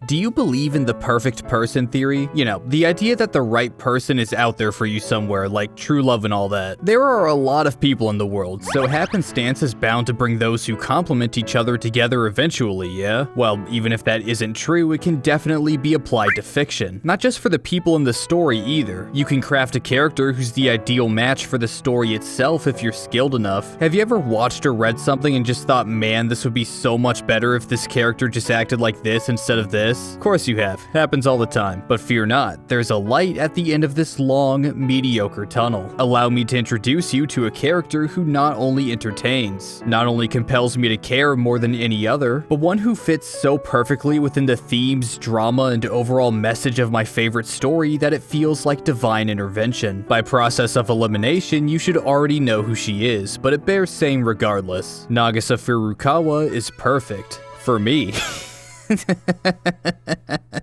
Do you believe in the perfect person theory? You know, the idea that the right person is out there for you somewhere, like true love and all that. There are a lot of people in the world, so happenstance is bound to bring those who complement each other together eventually, yeah? Well, even if that isn't true, it can definitely be applied to fiction. Not just for the people in the story either. You can craft a character who's the ideal match for the story itself if you're skilled enough. Have you ever watched or read something and just thought, man, this would be so much better if this character just acted like this instead of this? Of course you have. Happens all the time. But fear not, there's a light at the end of this long, mediocre tunnel. Allow me to introduce you to a character who not only entertains, not only compels me to care more than any other, but one who fits so perfectly within the themes, drama, and overall message of my favorite story that it feels like divine intervention. By process of elimination, you should already know who she is, but it bears saying regardless. Nagisa Furukawa is perfect. For me.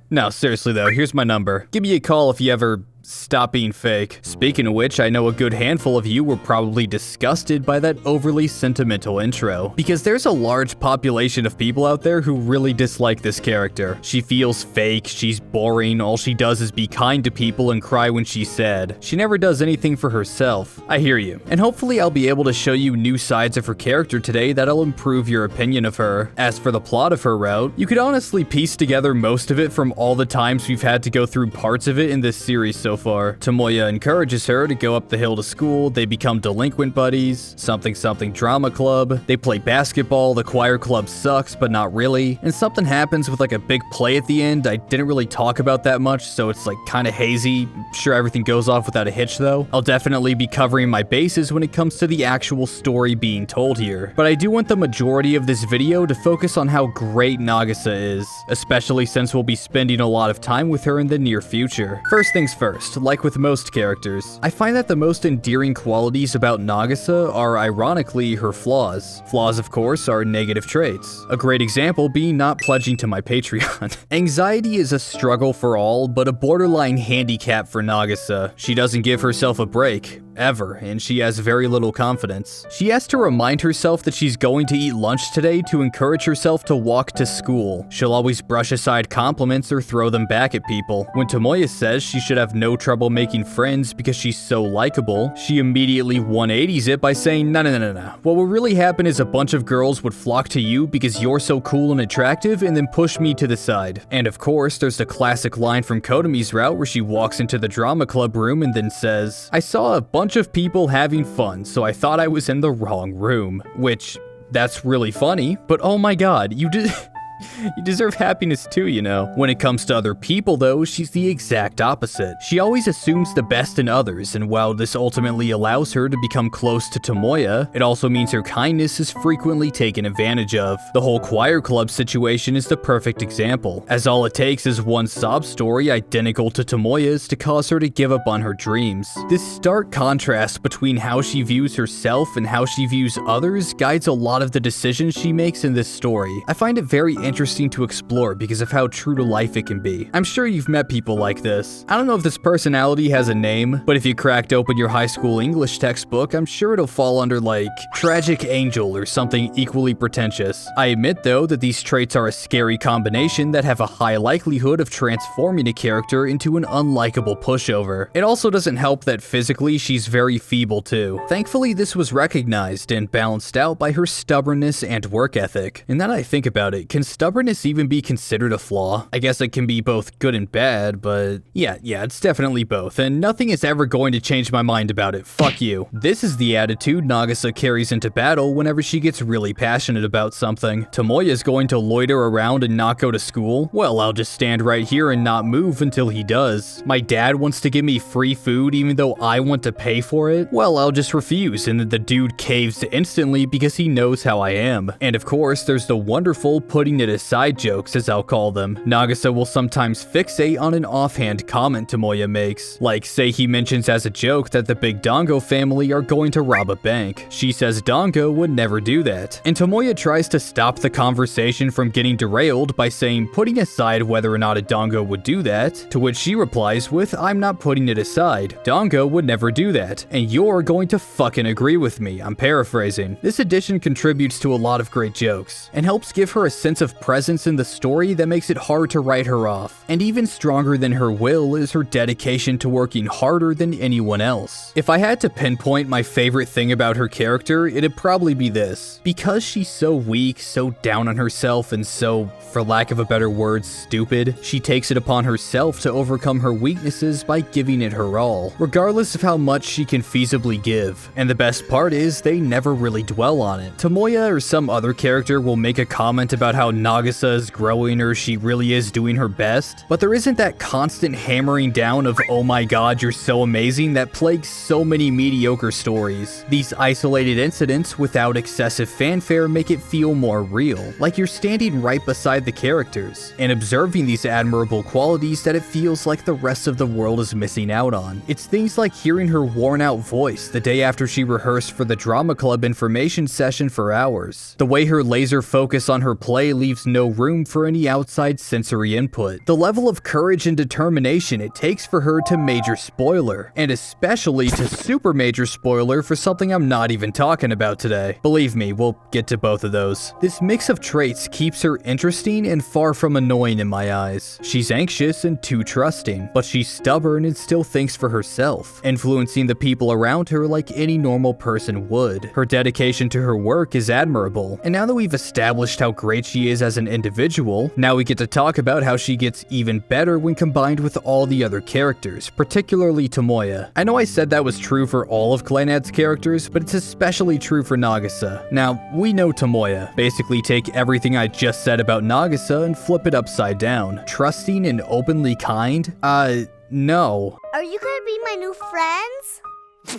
No, seriously though, here's my number. Give me a call if you ever stop being fake. Speaking of which, I know a good handful of you were probably disgusted by that overly sentimental intro, because there's a large population of people out there who really dislike this character. She feels fake, she's boring, all she does is be kind to people and cry when she's sad. She never does anything for herself. I hear you. And hopefully I'll be able to show you new sides of her character today that'll improve your opinion of her. As for the plot of her route, you could honestly piece together most of it from all the times we've had to go through parts of it in this series so far. Tomoya encourages her to go up the hill to school, they become delinquent buddies, something drama club, they play basketball, the choir club sucks but not really, and something happens with like a big play at the end. I didn't really talk about that much, so it's like kinda hazy. Sure, everything goes off without a hitch though. I'll definitely be covering my bases when it comes to the actual story being told here, but I do want the majority of this video to focus on how great Nagisa is, especially since we'll be spending a lot of time with her in the near future. First things first, like with most characters, I find that the most endearing qualities about Nagisa are ironically her flaws. Flaws, of course, are negative traits. A great example being not pledging to my Patreon. Anxiety is a struggle for all, but a borderline handicap for Nagisa. She doesn't give herself a break. Ever, and she has very little confidence. She has to remind herself that she's going to eat lunch today to encourage herself to walk to school. She'll always brush aside compliments or throw them back at people. When Tomoya says she should have no trouble making friends because she's so likable, she immediately 180s it by saying, no. What will really happen is a bunch of girls would flock to you because you're so cool and attractive and then push me to the side. And of course, there's the classic line from Kotomi's route where she walks into the drama club room and then says, I saw a bunch of people having fun, so I thought I was in the wrong room. Which, that's really funny, but oh my god, you deserve happiness too, you know. When it comes to other people though, she's the exact opposite. She always assumes the best in others, and while this ultimately allows her to become close to Tomoya, it also means her kindness is frequently taken advantage of. The whole choir club situation is the perfect example, as all it takes is one sob story identical to Tomoya's to cause her to give up on her dreams. This stark contrast between how she views herself and how she views others guides a lot of the decisions she makes in this story. I find it very interesting to explore because of how true to life it can be. I'm sure you've met people like this. I don't know if this personality has a name, but if you cracked open your high school English textbook, I'm sure it'll fall under like tragic angel or something equally pretentious. I admit though that these traits are a scary combination that have a high likelihood of transforming a character into an unlikable pushover. It also doesn't help that physically she's very feeble too. Thankfully this was recognized and balanced out by her stubbornness and work ethic. And now that I think about it, can stubbornness even be considered a flaw? I guess it can be both good and bad, but yeah, it's definitely both, and nothing is ever going to change my mind about it. Fuck you. This is the attitude Nagisa carries into battle whenever she gets really passionate about something. Tomoya's going to loiter around and not go to school? Well, I'll just stand right here and not move until he does. My dad wants to give me free food even though I want to pay for it? Well, I'll just refuse, and then the dude caves instantly because he knows how I am. And of course, there's the wonderful putting it aside jokes, as I'll call them. Nagisa will sometimes fixate on an offhand comment Tomoya makes. Like, say he mentions as a joke that the Big Dongo family are going to rob a bank. She says Dongo would never do that. And Tomoya tries to stop the conversation from getting derailed by saying putting aside whether or not a Dongo would do that, to which she replies with, I'm not putting it aside. Dongo would never do that, and you're going to fucking agree with me. I'm paraphrasing. This addition contributes to a lot of great jokes, and helps give her a sense of of presence in the story that makes it hard to write her off. And even stronger than her will is her dedication to working harder than anyone else. If I had to pinpoint my favorite thing about her character, it'd probably be this. Because she's so weak, so down on herself, and so, for lack of a better word, stupid, she takes it upon herself to overcome her weaknesses by giving it her all, regardless of how much she can feasibly give. And the best part is, they never really dwell on it. Tomoya or some other character will make a comment about how Nagisa is growing or she really is doing her best, but there isn't that constant hammering down of "oh my god, you're so amazing" that plagues so many mediocre stories. These isolated incidents without excessive fanfare make it feel more real, like you're standing right beside the characters, and observing these admirable qualities that it feels like the rest of the world is missing out on. It's things like hearing her worn out voice the day after she rehearsed for the drama club information session for hours. The way her laser focus on her play leaves no room for any outside sensory input. The level of courage and determination it takes for her to major spoiler, and especially to super major spoiler for something I'm not even talking about today. Believe me, we'll get to both of those. This mix of traits keeps her interesting and far from annoying in my eyes. She's anxious and too trusting, but she's stubborn and still thinks for herself, influencing the people around her like any normal person would. Her dedication to her work is admirable, and now that we've established how great she is as an individual, now we get to talk about how she gets even better when combined with all the other characters, particularly Tomoya. I know I said that was true for all of Clannad's characters, but it's especially true for Nagisa. Now, we know Tomoya. Basically take everything I just said about Nagisa and flip it upside down. Trusting and openly kind? No. Are you gonna be my new friends?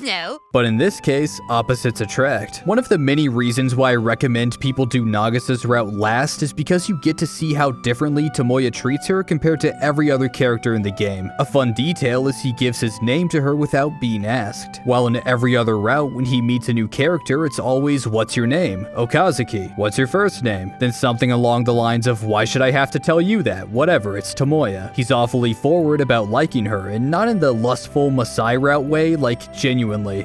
No. But in this case, opposites attract. One of the many reasons why I recommend people do Nagisa's route last is because you get to see how differently Tomoya treats her compared to every other character in the game. A fun detail is he gives his name to her without being asked. While in every other route, when he meets a new character, it's always, "What's your name?" "Okazuki." "What's your first name?" Then something along the lines of, "Why should I have to tell you that? Whatever, it's Tomoya." He's awfully forward about liking her, and not in the lustful Masai route way, like genuinely.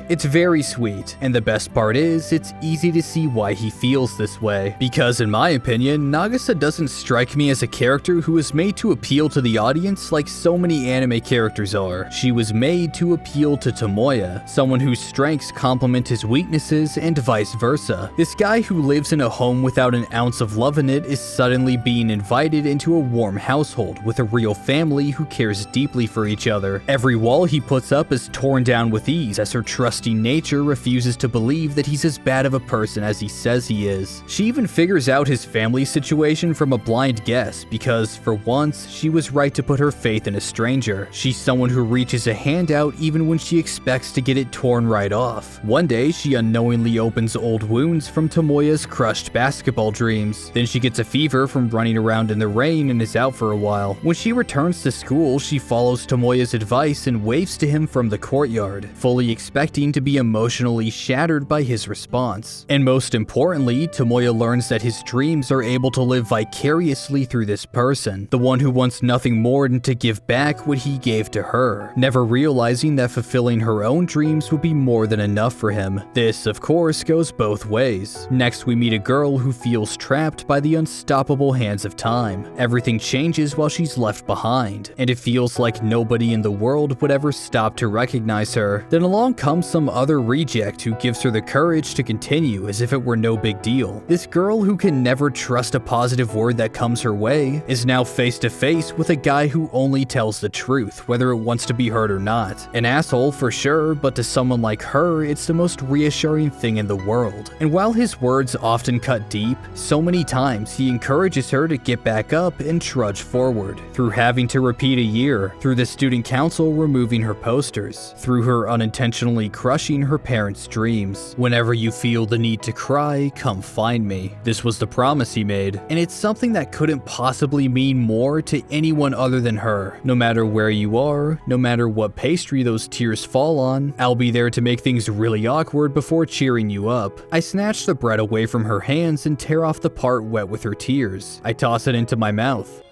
It's very sweet, and the best part is, it's easy to see why he feels this way. Because in my opinion, Nagisa doesn't strike me as a character who is made to appeal to the audience like so many anime characters are. She was made to appeal to Tomoya, someone whose strengths complement his weaknesses and vice versa. This guy who lives in a home without an ounce of love in it is suddenly being invited into a warm household with a real family who cares deeply for each other. Every wall he puts up is torn down with ease as her trusting nature refuses to believe that he's as bad of a person as he says he is. She even figures out his family situation from a blind guess because, for once, she was right to put her faith in a stranger. She's someone who reaches a hand out even when she expects to get it torn right off. One day, she unknowingly opens old wounds from Tomoya's crushed basketball dreams. Then she gets a fever from running around in the rain and is out for a while. When she returns to school, she follows Tomoya's advice and waves to him from the courtyard, fully expecting to be emotionally shattered by his response. And most importantly, Tomoya learns that his dreams are able to live vicariously through this person, the one who wants nothing more than to give back what he gave to her, never realizing that fulfilling her own dreams would be more than enough for him. This, of course, goes both ways. Next, we meet a girl who feels trapped by the unstoppable hands of time. Everything changes while she's left behind, and it feels like nobody in the world would ever stop to recognize her. Then along comes some other reject who gives her the courage to continue as if it were no big deal. This girl who can never trust a positive word that comes her way is now face to face with a guy who only tells the truth, whether it wants to be heard or not. An asshole for sure, but to someone like her, it's the most reassuring thing in the world. And while his words often cut deep, so many times he encourages her to get back up and trudge forward. Through having to repeat a year, through the student council removing her posters, through her unintentionally crushing her parents' dreams. Whenever you feel the need to cry, come find me. This was the promise he made, and it's something that couldn't possibly mean more to anyone other than her. No matter where you are, no matter what pastry those tears fall on, I'll be there to make things really awkward before cheering you up. I snatch the bread away from her hands and tear off the part wet with her tears. I toss it into my mouth.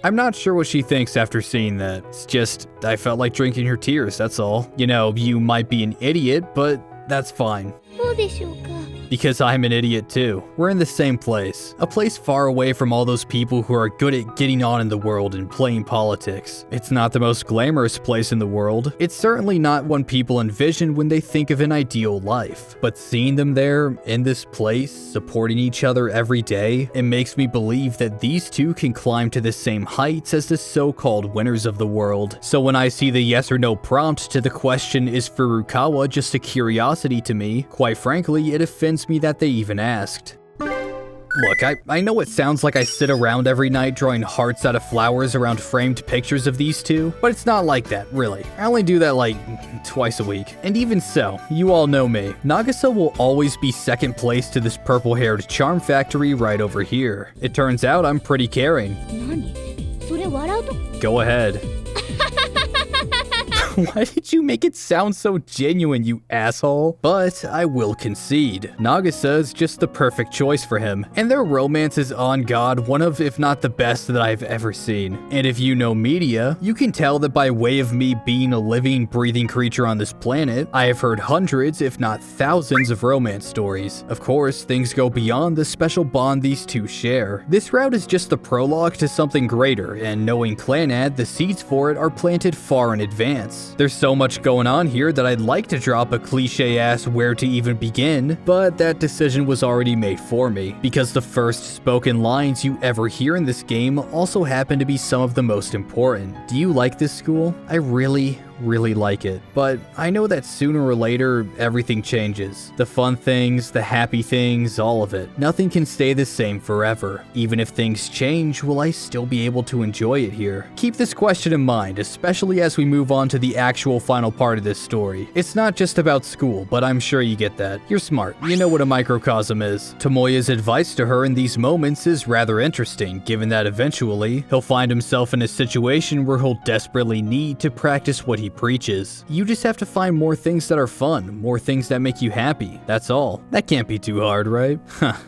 I'm not sure what she thinks after seeing that. It's just, I felt like drinking her tears, that's all. You know, you might be an idiot, but that's fine. Because I'm an idiot too. We're in the same place. A place far away from all those people who are good at getting on in the world and playing politics. It's not the most glamorous place in the world. It's certainly not one people envision when they think of an ideal life. But seeing them there, in this place, supporting each other every day, it makes me believe that these two can climb to the same heights as the so-called winners of the world. So when I see the yes or no prompt to the question, is Furukawa just a curiosity to me, quite frankly, it offends me that they even asked. Look, I know it sounds like I sit around every night drawing hearts out of flowers around framed pictures of these two, but it's not like that, really. I only do that like twice a week. And even so, you all know me. Nagisa will always be second place to this purple-haired charm factory right over here. It turns out I'm pretty caring. Go ahead. Why did you make it sound so genuine, you asshole? But I will concede, Nagisa is just the perfect choice for him, and their romance is on God one of, if not the best that I've ever seen. And if you know media, you can tell that by way of me being a living, breathing creature on this planet, I have heard hundreds, if not thousands of romance stories. Of course, things go beyond the special bond these two share. This route is just the prologue to something greater, and knowing Clannad, the seeds for it are planted far in advance. There's so much going on here that I'd like to drop a cliche-ass where to even begin, but that decision was already made for me, because the first spoken lines you ever hear in this game also happen to be some of the most important. Do you like this school? I really like it, but I know that sooner or later everything changes. The fun things, the happy things, all of it. Nothing can stay the same forever. Even if things change, will I still be able to enjoy it here? Keep this question in mind, especially as we move on to the actual final part of this story. It's not just about school, but I'm sure you get that. You're smart. You know what a microcosm is. Tomoya's advice to her in these moments is rather interesting, given that eventually he'll find himself in a situation where he'll desperately need to practice what he preaches. You just have to find more things that are fun, more things that make you happy. That's all. That can't be too hard, right?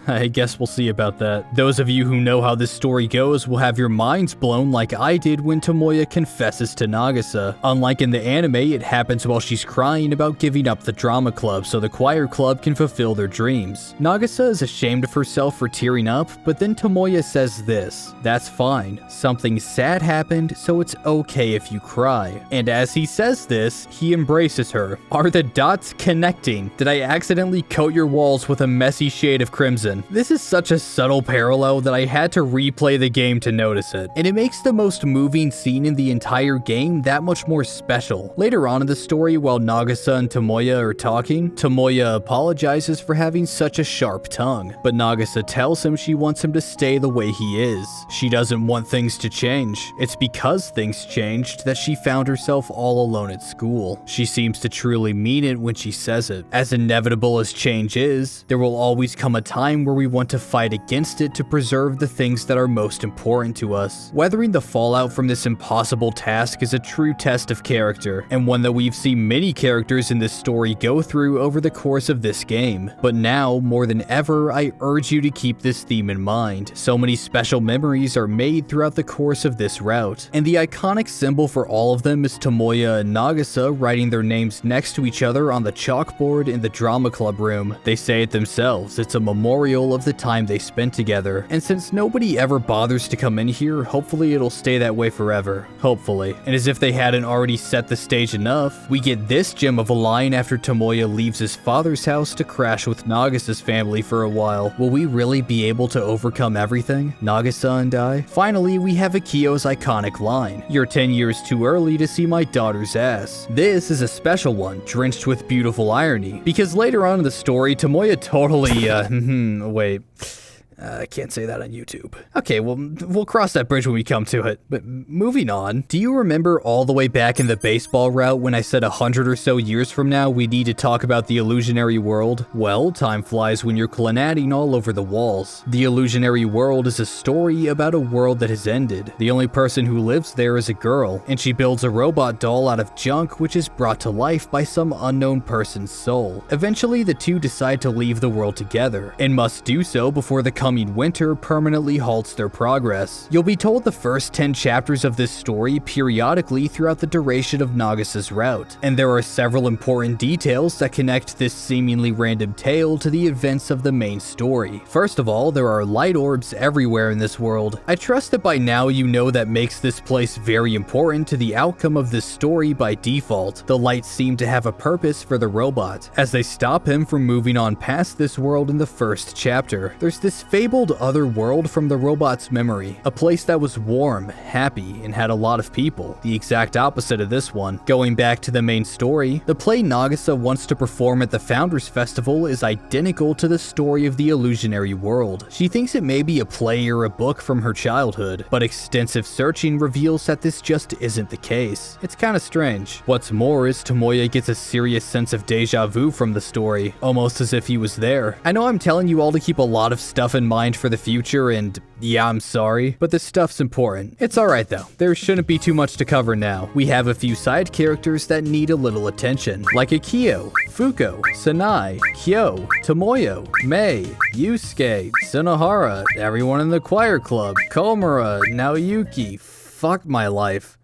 I guess we'll see about that. Those of you who know how this story goes will have your minds blown like I did when Tomoya confesses to Nagisa. Unlike in the anime, it happens while she's crying about giving up the drama club so the choir club can fulfill their dreams. Nagisa is ashamed of herself for tearing up, but then Tomoya says this: "That's fine. Something sad happened, so it's okay if you cry." And as he says this, he embraces her. Are the dots connecting? Did I accidentally coat your walls with a messy shade of crimson? This is such a subtle parallel that I had to replay the game to notice it, and it makes the most moving scene in the entire game that much more special. Later on in the story, while Nagisa and Tomoya are talking, Tomoya apologizes for having such a sharp tongue, but Nagisa tells him she wants him to stay the way he is. She doesn't want things to change. It's because things changed that she found herself all alone at school. She seems to truly mean it when she says it. As inevitable as change is, there will always come a time where we want to fight against it to preserve the things that are most important to us. Weathering the fallout from this impossible task is a true test of character, and one that we've seen many characters in this story go through over the course of this game. But now, more than ever, I urge you to keep this theme in mind. So many special memories are made throughout the course of this route, and the iconic symbol for all of them is Tomoya and Nagisa writing their names next to each other on the chalkboard in the drama club room. They say it themselves, it's a memorial of the time they spent together, and since nobody ever bothers to come in here, hopefully it'll stay that way forever. Hopefully. And as if they hadn't already set the stage enough, we get this gem of a line after Tomoya leaves his father's house to crash with Nagisa's family for a while. Will we really be able to overcome everything? Nagisa and I? Finally, we have Akio's iconic line: "You're 10 years too early to see my daughter's ass." This is a special one, drenched with beautiful irony, because later on in the story, Tomoya totally, wait. I can't say that on YouTube. Okay, well, we'll cross that bridge when we come to it. But moving on, do you remember all the way back in the baseball route when I said 100 or so years from now we need to talk about the illusionary world? Well, time flies when you're Clannading all over the walls. The illusionary world is a story about a world that has ended. The only person who lives there is a girl, and she builds a robot doll out of junk which is brought to life by some unknown person's soul. Eventually, the two decide to leave the world together, and must do so before the coming winter permanently halts their progress. You'll be told the first 10 chapters of this story periodically throughout the duration of Nagisa's route, and there are several important details that connect this seemingly random tale to the events of the main story. First of all, there are light orbs everywhere in this world. I trust that by now you know that makes this place very important to the outcome of this story by default. The lights seem to have a purpose for the robot, as they stop him from moving on past this world in the first chapter. There's this fabled other world from the robot's memory, a place that was warm, happy, and had a lot of people, the exact opposite of this one. Going back to the main story, the play Nagisa wants to perform at the Founders Festival is identical to the story of the illusionary world. She thinks it may be a play or a book from her childhood, but extensive searching reveals that this just isn't the case. It's kinda strange. What's more is Tomoya gets a serious sense of deja vu from the story, almost as if he was there. I know I'm telling you all to keep a lot of stuff in mind for the future, and yeah, I'm sorry, but this stuff's important. It's alright though, there shouldn't be too much to cover now. We have a few side characters that need a little attention, like Akio, Fuko, Sanai, Kyo, Tomoya, Mei, Yusuke, Sunohara, everyone in the choir club, Komura, Naoyuki. Fuck my life.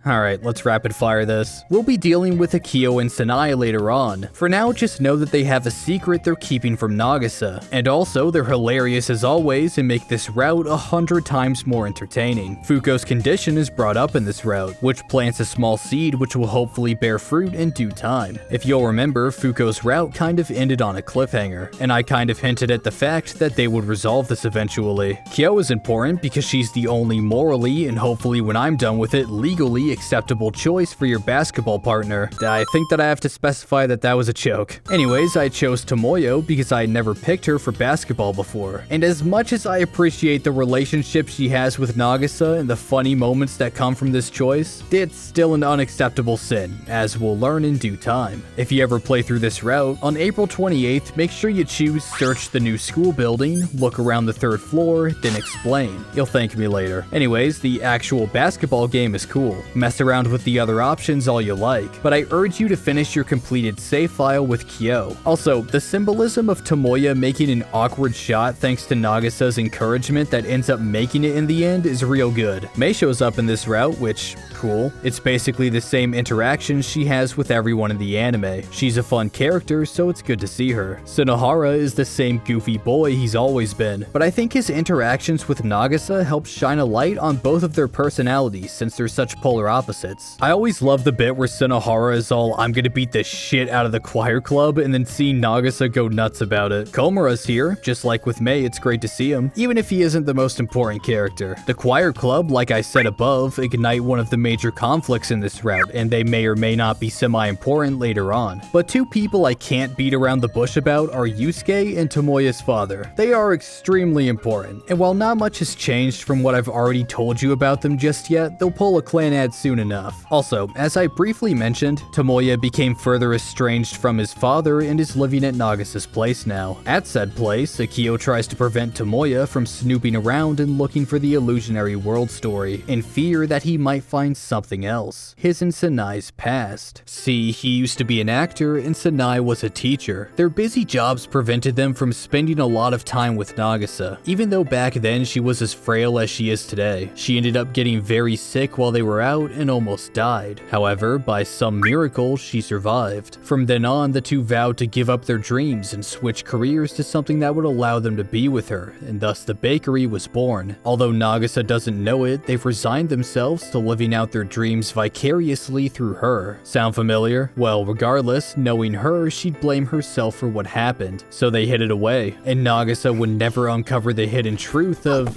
Alright, let's rapid fire this. We'll be dealing with Akio and Sanai later on. For now, just know that they have a secret they're keeping from Nagisa. And also, they're hilarious as always and make this route 100 times more entertaining. Fuko's condition is brought up in this route, which plants a small seed which will hopefully bear fruit in due time. If you'll remember, Fuko's route kind of ended on a cliffhanger, and I kind of hinted at the fact that they would resolve this eventually. Kyo is important because she's the only morally, and hopefully when I'm done with it, legally acceptable choice for your basketball partner. I think that I have to specify that that was a joke. Anyways, I chose Tomoya because I had never picked her for basketball before. And as much as I appreciate the relationship she has with Nagisa and the funny moments that come from this choice, it's still an unacceptable sin, as we'll learn in due time. If you ever play through this route, on April 28th, make sure you choose search the new school building, look around the 3rd floor, then explain. You'll thank me later. Anyways, the actual basketball game is cool. Mess around with the other options all you like, but I urge you to finish your completed save file with Kyo. Also, the symbolism of Tomoya making an awkward shot thanks to Nagisa's encouragement that ends up making it in the end is real good. Mei shows up in this route, which, cool. It's basically the same interactions she has with everyone in the anime. She's a fun character, so it's good to see her. Sunohara is the same goofy boy he's always been, but I think his interactions with Nagisa help shine a light on both of their personalities since they're such polar opposites. I always love the bit where Sunohara is all, I'm gonna beat the shit out of the choir club, and then see Nagisa go nuts about it. Komura's here, just like with Mei, it's great to see him, even if he isn't the most important character. The choir club, like I said above, ignite one of the major conflicts in this route, and they may or may not be semi-important later on. But two people I can't beat around the bush about are Yusuke and Tomoya's father. They are extremely important, and while not much has changed from what I've already told you about them just yet, they'll pull a Clannad soon enough. Also, as I briefly mentioned, Tomoya became further estranged from his father and is living at Nagisa's place now. At said place, Akio tries to prevent Tomoya from snooping around and looking for the illusionary world story, in fear that he might find something else, his and Sanai's past. See, he used to be an actor and Sanai was a teacher. Their busy jobs prevented them from spending a lot of time with Nagisa, even though back then she was as frail as she is today. She ended up getting very sick while they were out and almost died. However, by some miracle, she survived. From then on, the two vowed to give up their dreams and switch careers to something that would allow them to be with her, and thus the bakery was born. Although Nagisa doesn't know it, they've resigned themselves to living out their dreams vicariously through her. Sound familiar? Well, regardless, knowing her, she'd blame herself for what happened, so they hid it away, and Nagisa would never uncover the hidden truth of...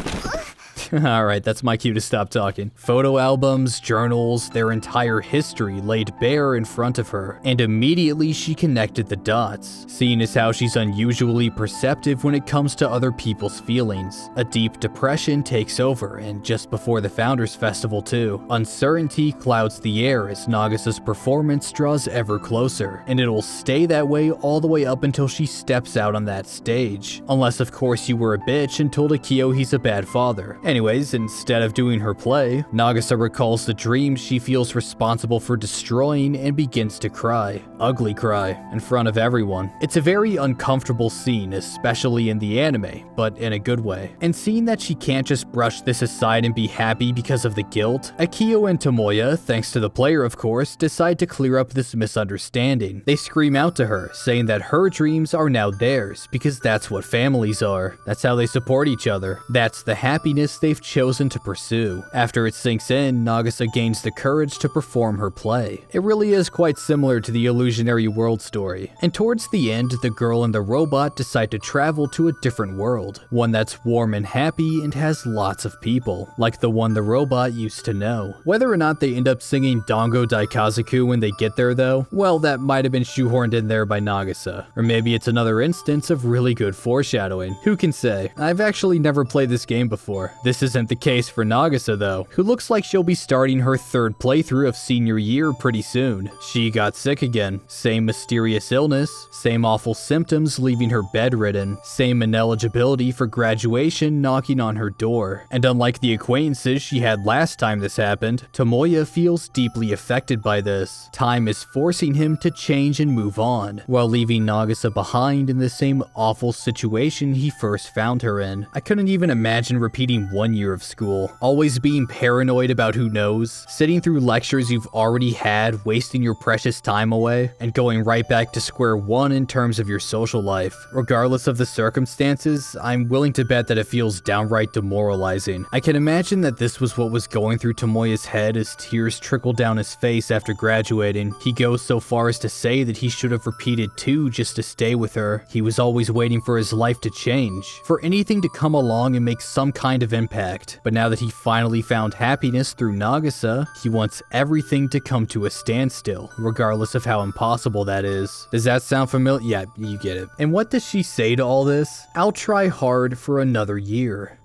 Alright, that's my cue to stop talking. Photo albums, journals, their entire history laid bare in front of her, and immediately she connected the dots. Seeing as how she's unusually perceptive when it comes to other people's feelings. A deep depression takes over, and just before the Founders Festival too. Uncertainty clouds the air as Nagisa's performance draws ever closer, and it'll stay that way all the way up until she steps out on that stage. Unless of course you were a bitch and told Akio he's a bad father. Anyways, instead of doing her play, Nagisa recalls the dream she feels responsible for destroying and begins to cry. Ugly cry, in front of everyone. It's a very uncomfortable scene, especially in the anime, but in a good way. And seeing that she can't just brush this aside and be happy because of the guilt, Akio and Tomoya, thanks to the player of course, decide to clear up this misunderstanding. They scream out to her, saying that her dreams are now theirs, because that's what families are. That's how they support each other. That's the happiness they've chosen to pursue. After it sinks in, Nagisa gains the courage to perform her play. It really is quite similar to the illusionary world story. And towards the end, the girl and the robot decide to travel to a different world. One that's warm and happy and has lots of people, like the one the robot used to know. Whether or not they end up singing Dango Daikazaku when they get there though, well, that might have been shoehorned in there by Nagisa. Or maybe it's another instance of really good foreshadowing. Who can say? I've actually never played this game before. This isn't the case for Nagisa though, who looks like she'll be starting her third playthrough of senior year pretty soon. She got sick again. Same mysterious illness, same awful symptoms leaving her bedridden, same ineligibility for graduation knocking on her door. And unlike the acquaintances she had last time this happened, Tomoya feels deeply affected by this. Time is forcing him to change and move on, while leaving Nagisa behind in the same awful situation he first found her in. I couldn't even imagine repeating 1 year of school, always being paranoid about who knows, sitting through lectures you've already had, wasting your precious time away, and going right back to square one in terms of your social life. Regardless of the circumstances, I'm willing to bet that it feels downright demoralizing. I can imagine that this was what was going through Tomoya's head as tears trickled down his face after graduating. He goes so far as to say that he should have repeated 2 just to stay with her. He was always waiting for his life to change, for anything to come along and make some kind of impact. But now that he finally found happiness through Nagisa, he wants everything to come to a standstill, regardless of how impossible that is. Does that sound familiar? Yeah, you get it. And what does she say to all this? I'll try hard for another year.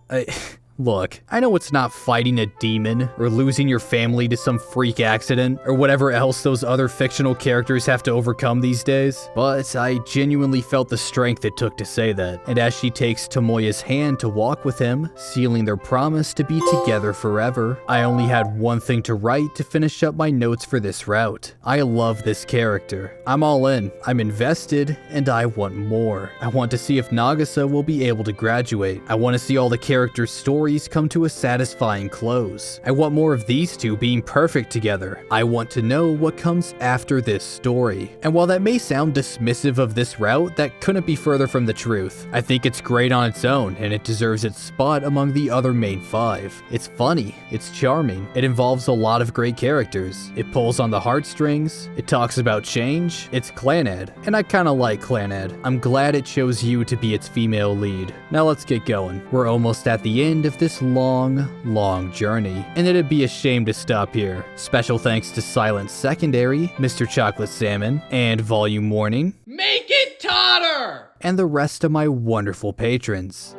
Look, I know it's not fighting a demon, or losing your family to some freak accident, or whatever else those other fictional characters have to overcome these days, but I genuinely felt the strength it took to say that. And as she takes Tomoya's hand to walk with him, sealing their promise to be together forever, I only had one thing to write to finish up my notes for this route. I love this character. I'm all in, I'm invested, and I want more. I want to see if Nagisa will be able to graduate. I want to see all the characters' stories come to a satisfying close. I want more of these two being perfect together. I want to know what comes after this story. And while that may sound dismissive of this route, that couldn't be further from the truth. I think it's great on its own, and it deserves its spot among the other main 5. It's funny, it's charming, it involves a lot of great characters, it pulls on the heartstrings, it talks about change, it's Clannad, and I kinda like Clannad. I'm glad it chose you to be its female lead. Now let's get going. We're almost at the end of this long journey, and it'd be a shame to stop here. Special thanks to Silent Secondary, Mr. Chocolate Salmon, and Volume Warning. Make it totter! And the rest of my wonderful patrons.